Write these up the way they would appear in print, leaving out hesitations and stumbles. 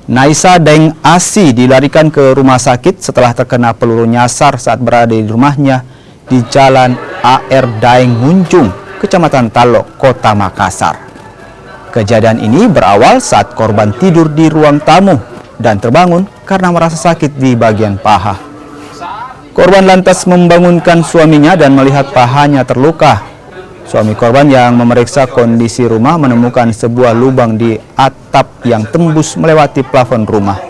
Naisa Deng Asi dilarikan ke rumah sakit setelah terkena peluru nyasar saat berada di rumahnya di Jalan AR Daeng Munjung, Kecamatan Talok, Kota Makassar. Kejadian ini berawal saat korban tidur di ruang tamu dan terbangun karena merasa sakit di bagian paha. Korban lantas membangunkan suaminya dan melihat pahanya terluka. Suami korban yang memeriksa kondisi rumah menemukan sebuah lubang di atap yang tembus melewati plafon rumah.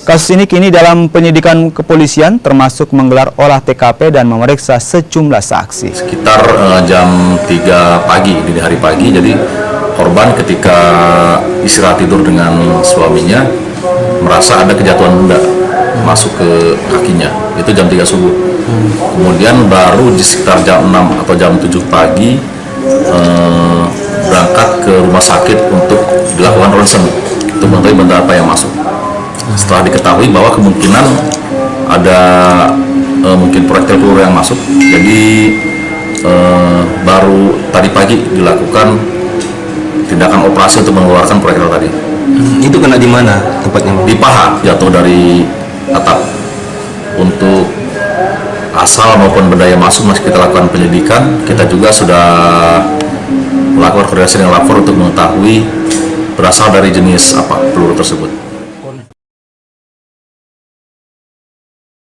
Kasus ini kini dalam penyidikan kepolisian, termasuk menggelar olah TKP dan memeriksa sejumlah saksi. Sekitar jam 3 pagi, dini hari pagi, jadi korban ketika istirahat tidur dengan suaminya merasa ada kejatuhan benda masuk ke kakinya, itu jam 3 subuh. Kemudian baru di sekitar jam 6 atau jam 7 pagi berangkat ke rumah sakit untuk dilakukan ronsen untuk mengetahui benda apa yang masuk. Setelah diketahui bahwa kemungkinan ada mungkin proyektil peluru yang masuk, jadi baru tadi pagi dilakukan tindakan operasi untuk mengeluarkan proyektil tadi. Itu kena di mana tempatnya? Di paha, jatuh dari atap. Untuk asal maupun benda yang masuk masih kita lakukan penyelidikan. Kita juga sudah melakukan koordinasi dengan lapor untuk mengetahui berasal dari jenis apa peluru tersebut.